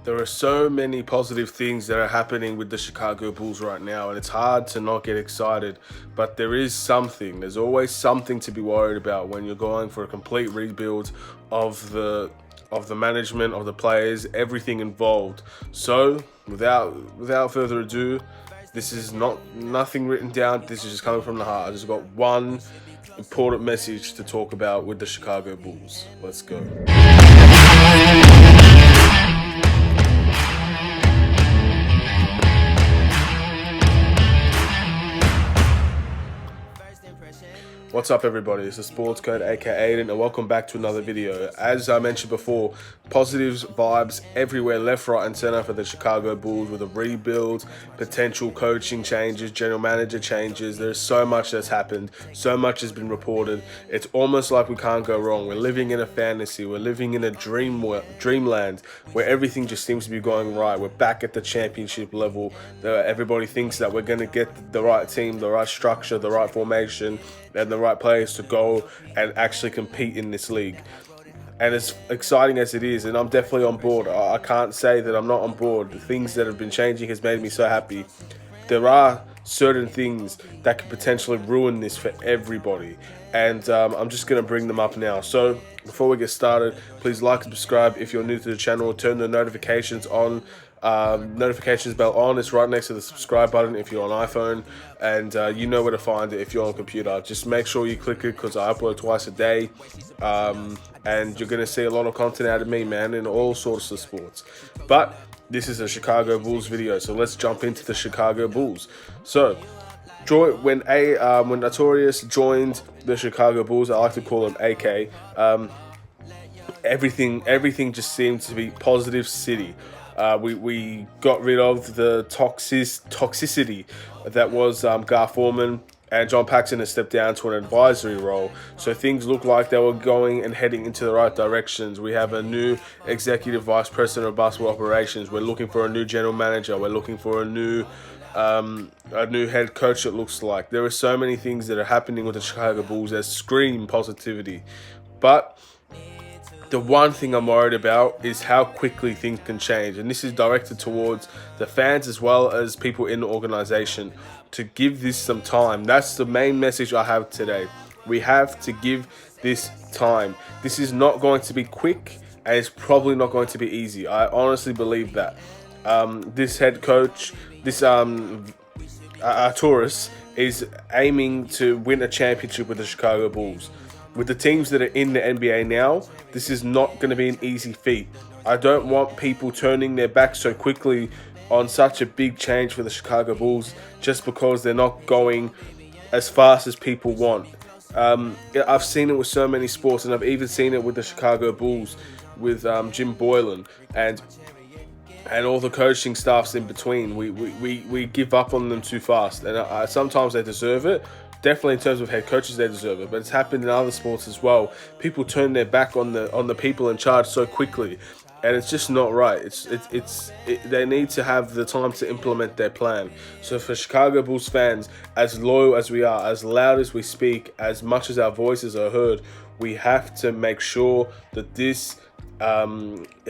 There are so many positive things that are happening with the Chicago Bulls right now, and it's hard to not get excited. But there is something, there's always something to be worried about when you're going for a complete rebuild of the management, of the players, everything involved. So, without further ado, this is nothing written down. This is just coming from the heart. I just got one important message to talk about with the Chicago Bulls. Let's go. What's up, everybody? It's the Sports Code, aka Aiden, and welcome back to another video. As I mentioned before, positives, vibes everywhere, left, right, and center for the Chicago Bulls with a rebuild, potential coaching changes, general manager changes. There's so much that's happened, so much has been reported. It's almost like we can't go wrong. We're living in a fantasy, we're living in a dreamland where everything just seems to be going right. We're back at the championship level. Everybody thinks that we're going to get the right team, the right structure, the right formation, and the right players to go and actually compete in this league. And as exciting as it is, and I'm definitely on board, I can't say that I'm not on board. The things that have been changing has made me so happy. There are certain things that could potentially ruin this for everybody, and I'm just going to bring them up now. So before we get started, please like and subscribe if you're new to the channel. Turn the notifications on. Notifications bell on. It's right next to the subscribe button if you're on iPhone, and you know where to find it if you're on computer. Just make sure you click it because I upload twice a day, and you're gonna see a lot of content out of me, man, in all sorts of sports. But this is a Chicago Bulls video, so let's jump into the Chicago Bulls. So when Notorious joined the Chicago Bulls, I like to call him AK. Everything just seemed to be positive city. We got rid of the toxicity that was Gar Forman, and John Paxson has stepped down to an advisory role. So things look like they were going and heading into the right directions. We have a new executive vice president of basketball operations. We're looking for a new general manager. We're looking for a new head coach. It looks like there are so many things that are happening with the Chicago Bulls that scream positivity, but the one thing I'm worried about is how quickly things can change. And this is directed towards the fans as well as people in the organization to give this some time. That's the main message I have today. We have to give this time. This is not going to be quick, and it's probably not going to be easy. I honestly believe that. This head coach, Taurus, is aiming to win a championship with the Chicago Bulls. With the teams that are in the NBA now, this is not going to be an easy feat. I don't want people turning their back so quickly on such a big change for the Chicago Bulls just because they're not going as fast as people want. I've seen it with so many sports, and I've even seen it with the Chicago Bulls, with Jim Boylan and all the coaching staffs in between. We give up on them too fast, and sometimes they deserve it. Definitely in terms of head coaches, they deserve it, but it's happened in other sports as well. People turn their back on the people in charge so quickly, and it's just not right. They need to have the time to implement their plan. So for Chicago Bulls fans, as loyal as we are, as loud as we speak, as much as our voices are heard, we have to make sure that this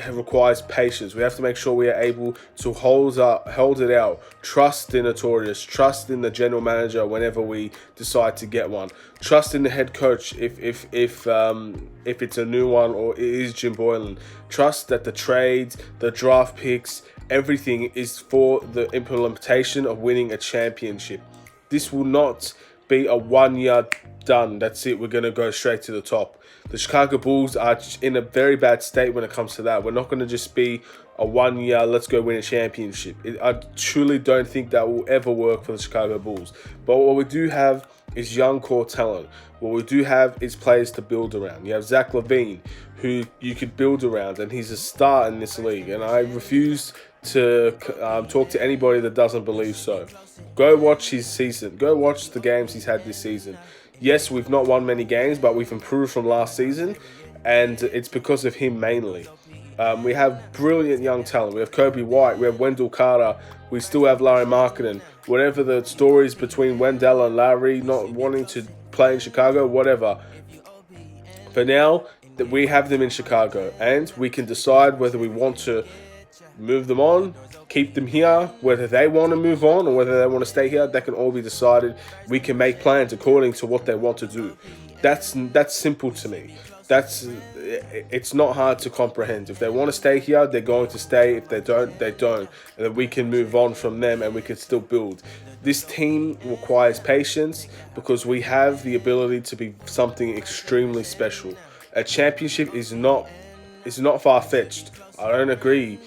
requires patience. We have to make sure we are able to hold it out, trust in Notorious, trust in the general manager whenever we decide to get one, trust in the head coach if it's a new one or it is Jim Boylan, trust that the trades, the draft picks, everything is for the implementation of winning a championship. This will not be a 1 year done, that's it, we're going to go straight to the top. The Chicago Bulls are in a very bad state when it comes to that. We're not going to just be a 1 year, let's go win a championship. I truly don't think that will ever work for the Chicago Bulls. But what we do have is young core talent. What we do have is players to build around. You have Zach LaVine, who you could build around, and he's a star in this league. And I refuse to talk to anybody that doesn't believe so. Go watch his season. Go watch the games he's had this season. Yes, we've not won many games, but we've improved from last season, and it's because of him mainly. We have brilliant young talent. We have Kobe White, we have Wendell Carter, we still have Larry Markkinen. Whatever the stories between Wendell and Larry not wanting to play in Chicago, whatever. For now, we have them in Chicago, and we can decide whether we want to move them on, keep them here. Whether they want to move on or whether they want to stay here, that can all be decided. We can make plans according to what they want to do. That's simple to me. It's not hard to comprehend. If they want to stay here, they're going to stay. If they don't, they don't. And then we can move on from them and we can still build. This team requires patience because we have the ability to be something extremely special. A championship is not far-fetched. I don't agree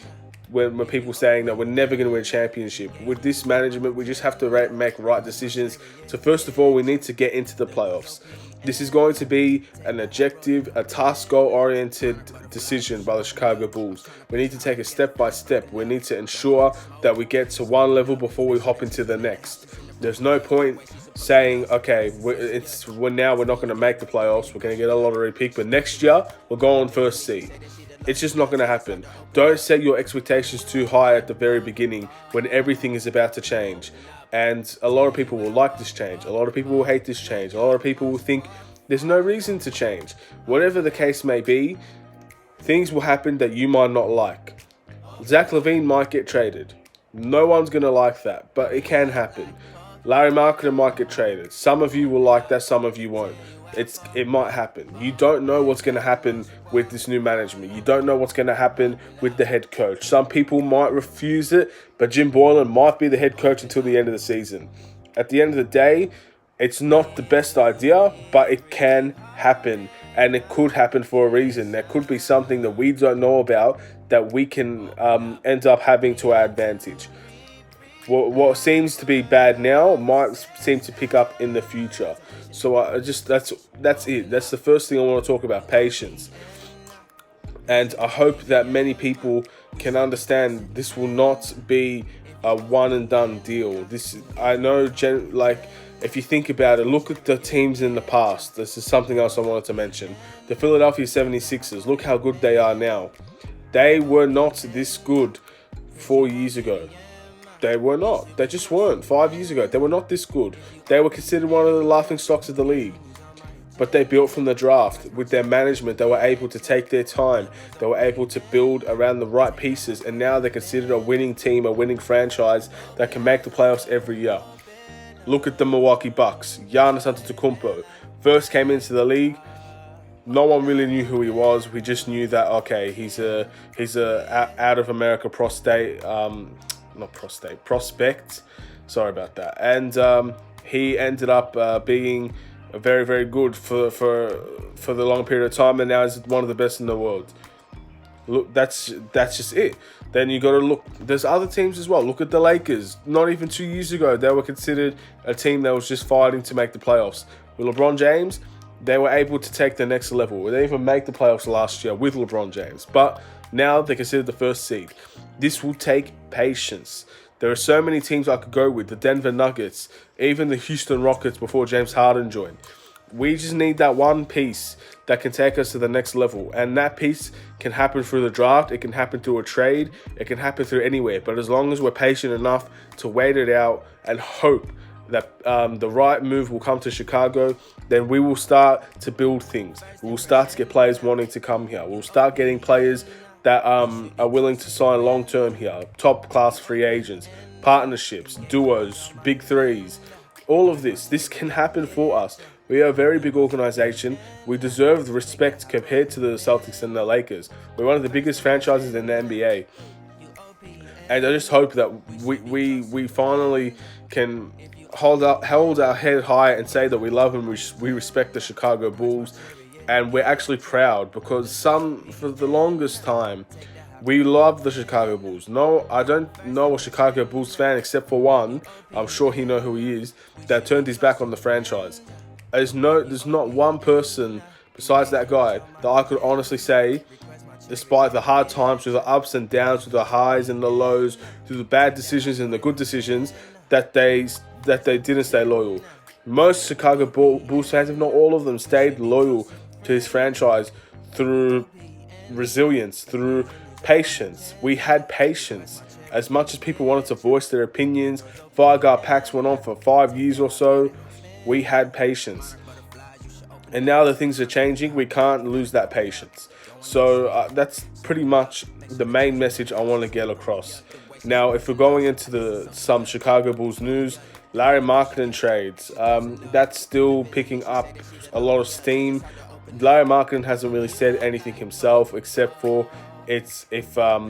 when people saying that we're never going to win a championship. With this management, we just have to make right decisions. So first of all, we need to get into the playoffs. This is going to be an objective, a task goal-oriented decision by the Chicago Bulls. We need to take it step by step. We need to ensure that we get to one level before we hop into the next. There's no point saying, okay, we're not going to make the playoffs. We're going to get a lottery pick, but next year we'll go on first seed. It's just not going to happen. Don't set your expectations too high at the very beginning when everything is about to change. And a lot of people will like this change. A lot of people will hate this change. A lot of people will think there's no reason to change. Whatever the case may be, things will happen that you might not like. Zach LaVine might get traded. No one's going to like that, but it can happen. Larry Marketer might get traded. Some of you will like that, some of you won't. It might happen. You don't know what's going to happen with this new management. You don't know what's going to happen with the head coach. Some people might refuse it, but Jim Boylen might be the head coach until the end of the season. At the end of the day, it's not the best idea, but it can happen. And it could happen for a reason. There could be something that we don't know about that we can end up having to our advantage. What seems to be bad now might seem to pick up in the future. So that's it. That's the first thing I want to talk about, patience. And I hope that many people can understand this will not be a one and done deal. I know, if you think about it, look at the teams in the past. This is something else I wanted to mention. The Philadelphia 76ers, look how good they are now. They were not this good 4 years ago. They were not. They just weren't. 5 years ago, they were not this good. They were considered one of the laughingstocks of the league. But they built from the draft. With their management, they were able to take their time. They were able to build around the right pieces. And now they're considered a winning team, a winning franchise that can make the playoffs every year. Look at the Milwaukee Bucks. Giannis Antetokounmpo first came into the league. No one really knew who he was. We just knew that, okay, he's a out of America prospect. Sorry about that. And he ended up being very, very good for the long period of time, and now he's one of the best in the world. Look, that's just it. Then you got to look. There's other teams as well. Look at the Lakers. Not even 2 years ago, they were considered a team that was just fighting to make the playoffs. With LeBron James, they were able to take the next level. They didn't even make the playoffs last year with LeBron James, but now they're considered the first seed. This will take patience. There are so many teams I could go with. The Denver Nuggets, even the Houston Rockets before James Harden joined. We just need that one piece that can take us to the next level. And that piece can happen through the draft. It can happen through a trade. It can happen through anywhere. But as long as we're patient enough to wait it out and hope that the right move will come to Chicago, then we will start to build things. We will start to get players wanting to come here. We'll start getting players that are willing to sign long-term here. Top-class free agents, partnerships, duos, big threes. All of this can happen for us. We are a very big organization. We deserve the respect compared to the Celtics and the Lakers. We're one of the biggest franchises in the NBA. And I just hope that we finally can hold our head high and say that we love and we respect the Chicago Bulls. And we're actually proud because for the longest time, we love the Chicago Bulls. No, I don't know a Chicago Bulls fan except for one. I'm sure he knows who he is, that turned his back on the franchise. There's not one person besides that guy that I could honestly say, despite the hard times, through the ups and downs, through the highs and the lows, through the bad decisions and the good decisions, that they didn't stay loyal. Most Chicago Bulls fans, if not all of them, stayed loyal to his franchise through resilience, through patience. We had patience. As much as people wanted to voice their opinions, Fireguard packs went on for 5 years or so. We had patience. And now that things are changing, we can't lose that patience. So that's pretty much the main message I want to get across. Now, if we're going into some Chicago Bulls news, Larry Markkinen trades, that's still picking up a lot of steam. Larry Markkinen hasn't really said anything himself, except for if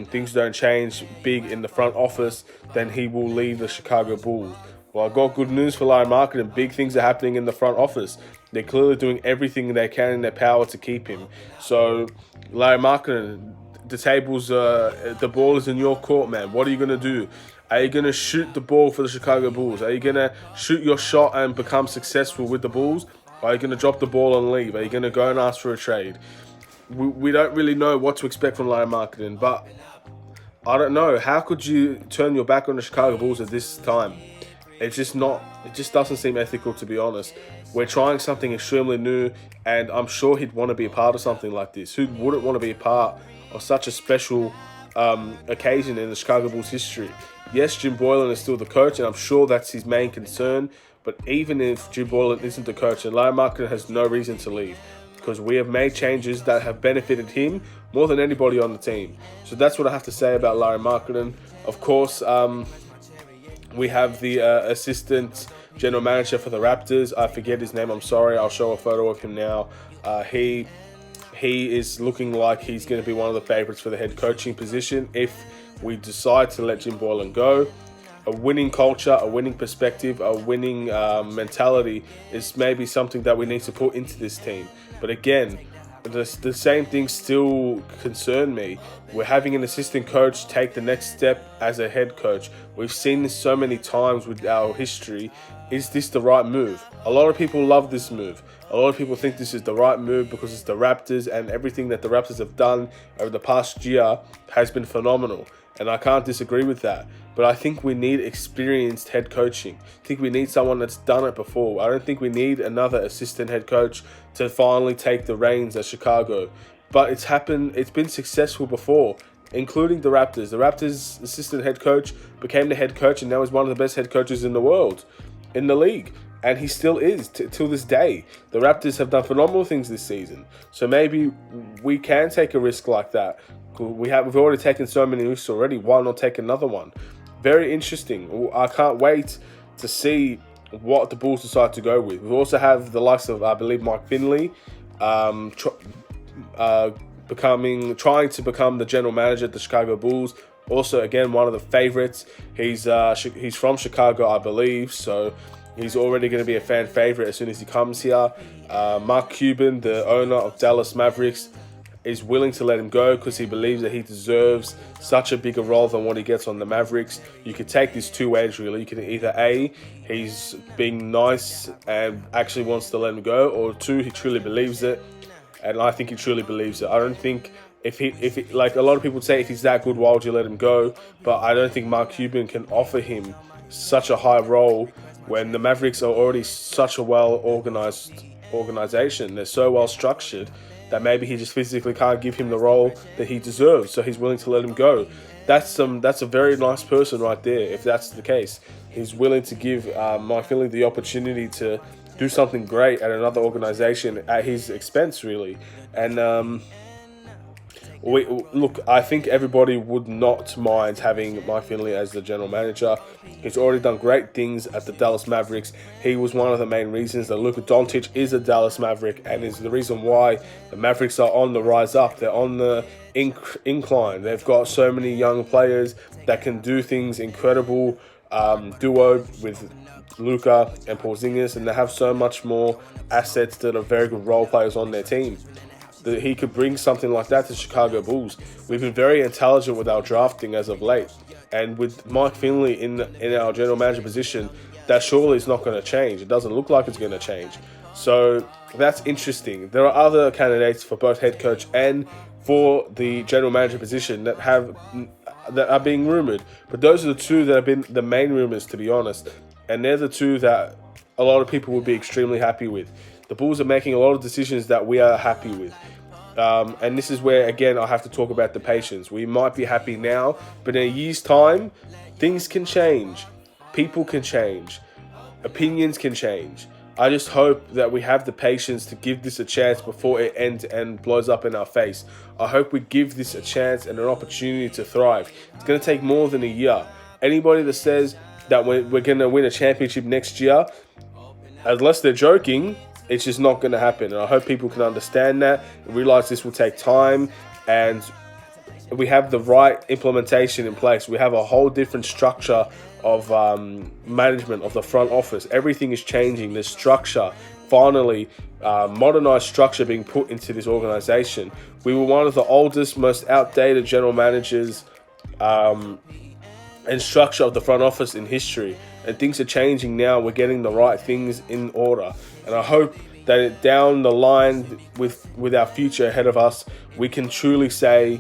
things don't change big in the front office, then he will leave the Chicago Bulls. Well, I've got good news for Larry Markkinen. Big things are happening in the front office. They're clearly doing everything they can in their power to keep him. So, Larry Markkinen, the ball is in your court, man. What are you going to do? Are you going to shoot the ball for the Chicago Bulls? Are you going to shoot your shot and become successful with the Bulls? Or are you going to drop the ball and leave? Are you going to go and ask for a trade? We don't really know what to expect from Larry Markkinen, but I don't know. How could you turn your back on the Chicago Bulls at this time? It just doesn't seem ethical, to be honest. We're trying something extremely new, and I'm sure he'd want to be a part of something like this. Who wouldn't want to be a part of such a special occasion in the Chicago Bulls history? Yes, Jim Boylen is still the coach, and I'm sure that's his main concern. But even if Jim Boylen isn't the coach, and Larry Markkinen has no reason to leave, because we have made changes that have benefited him more than anybody on the team. So that's what I have to say about Larry Markkinen. Of course, we have the assistant general manager for the Raptors. I forget his name. I'm sorry. I'll show a photo of him now. He is looking like he's going to be one of the favorites for the head coaching position if we decide to let Jim Boylen go. A winning culture, a winning perspective, a winning mentality is maybe something that we need to put into this team. But again, the same things still concern me. We're having an assistant coach take the next step as a head coach. We've seen this so many times with our history. Is this the right move? A lot of people love this move. A lot of people think this is the right move because it's the Raptors, and everything that the Raptors have done over the past year has been phenomenal. And I can't disagree with that. But I think we need experienced head coaching. I think we need someone that's done it before. I don't think we need another assistant head coach to finally take the reins at Chicago. But it's happened. It's been successful before, including the Raptors. The Raptors' assistant head coach became the head coach, and now he's one of the best head coaches in the world, in the league. And he still is, till this day. The Raptors have done phenomenal things this season. So maybe we can take a risk like that. We've already taken so many risks already. Why not take another one? Very interesting. I can't wait to see what the Bulls decide to go with. We also have the likes of, I believe, Mike Finley, trying to become the general manager at the Chicago Bulls. Also, again, one of the favorites. He's from Chicago, I believe, so he's already going to be a fan favorite as soon as he comes here. Mark Cuban, the owner of Dallas Mavericks, is willing to let him go because he believes that he deserves such a bigger role than what he gets on the Mavericks. You could take this two ways, really. You can either A, he's being nice and actually wants to let him go, or two, he truly believes it. And I think he truly believes it. I don't think if like a lot of people say, if he's that good, why would you let him go? But I don't think Mark Cuban can offer him such a high role when the Mavericks are already such a well-organized organization. They're so well-structured that maybe he just physically can't give him the role that he deserves, so he's willing to let him go. That's a very nice person right there, if that's the case. He's willing to give Mike Finley the opportunity to do something great at another organization at his expense, really. And look, I think everybody would not mind having Mike Finley as the general manager. He's already done great things at the Dallas Mavericks. He was one of the main reasons that Luka Doncic is a Dallas Maverick, and is the reason why the Mavericks are on the rise up. They're on the incline. They've got so many young players that can do things incredible. Duo with Luka and Porzingis, and they have so much more assets that are very good role players on their team. That he could bring something like that to Chicago Bulls. We've been very intelligent with our drafting as of late, and with Mike Finley in our general manager position, that surely is not going to change. It doesn't look like it's going to change. So that's interesting. There are other candidates for both head coach and for the general manager position that are being rumored, but those are the two that have been the main rumors, to be honest, and they're the two that a lot of people would be extremely happy with. The Bulls are making a lot of decisions that we are happy with. And this is where, again, I have to talk about the patience. We might be happy now, but in a year's time, things can change. People can change. Opinions can change. I just hope that we have the patience to give this a chance before it ends and blows up in our face. I hope we give this a chance and an opportunity to thrive. It's going to take more than a year. Anybody that says that we're going to win a championship next year, unless they're joking, it's just not going to happen. And I hope people can understand that and realize this will take time, and we have the right implementation in place. We have a whole different structure of management of the front office. Everything is changing. There's structure, finally, modernized structure being put into this organization. We were one of the oldest, most outdated general managers and structure of the front office in history. And things are changing now. We're getting the right things in order. And I hope that down the line with our future ahead of us, we can truly say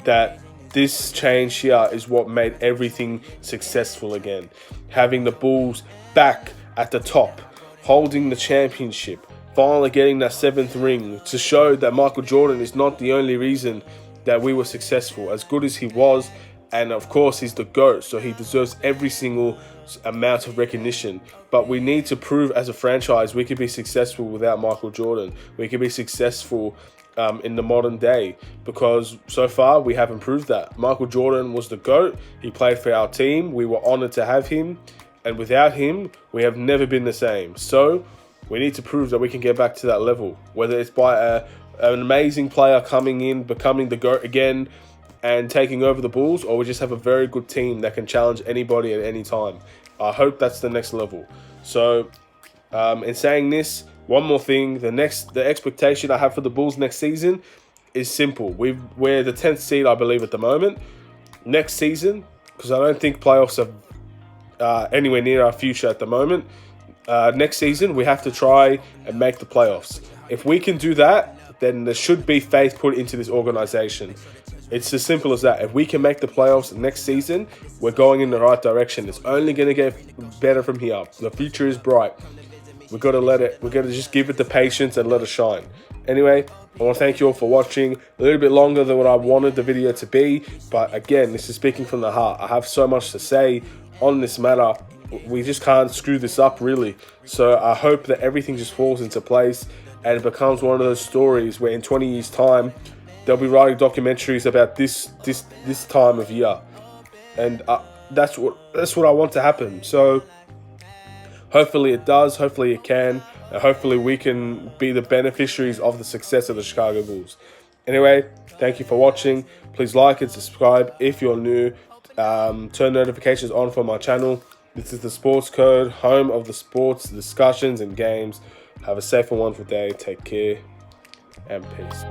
that this change here is what made everything successful again. Having the Bulls back at the top, holding the championship, finally getting that 7th ring to show that Michael Jordan is not the only reason that we were successful. As good as he was, and of course he's the GOAT, so he deserves every single amount of recognition. But we need to prove as a franchise we could be successful without Michael Jordan. We could be successful in the modern day, because so far we haven't proved that. Michael Jordan was the GOAT. He played for our team. We were honored to have him, and without him we have never been the same. So we need to prove that we can get back to that level, whether it's by an amazing player coming in, becoming the GOAT again and taking over the Bulls, or we just have a very good team that can challenge anybody at any time. I hope that's the next level. So in saying this, one more thing, the expectation I have for the Bulls next season is simple. We're the 10th seed, I believe, at the moment. Next season, because I don't think playoffs are anywhere near our future at the moment, next season we have to try and make the playoffs. If we can do that, then there should be faith put into this organization. It's as simple as that. If we can make the playoffs next season, we're going in the right direction. It's only going to get better from here. The future is bright. We've got to just give it the patience and let it shine. Anyway, I want to thank you all for watching. A little bit longer than what I wanted the video to be, but again, this is speaking from the heart. I have so much to say on this matter. We just can't screw this up, really. So I hope that everything just falls into place and it becomes one of those stories where in 20 years' time, they'll be writing documentaries about this time of year. And that's what I want to happen. So hopefully it does, hopefully it can, and hopefully we can be the beneficiaries of the success of the Chicago Bulls. Anyway, thank you for watching. Please like and subscribe if you're new. Turn notifications on for my channel. This is the Sports Code, home of the sports discussions and games. Have a safe and wonderful day. Take care and peace.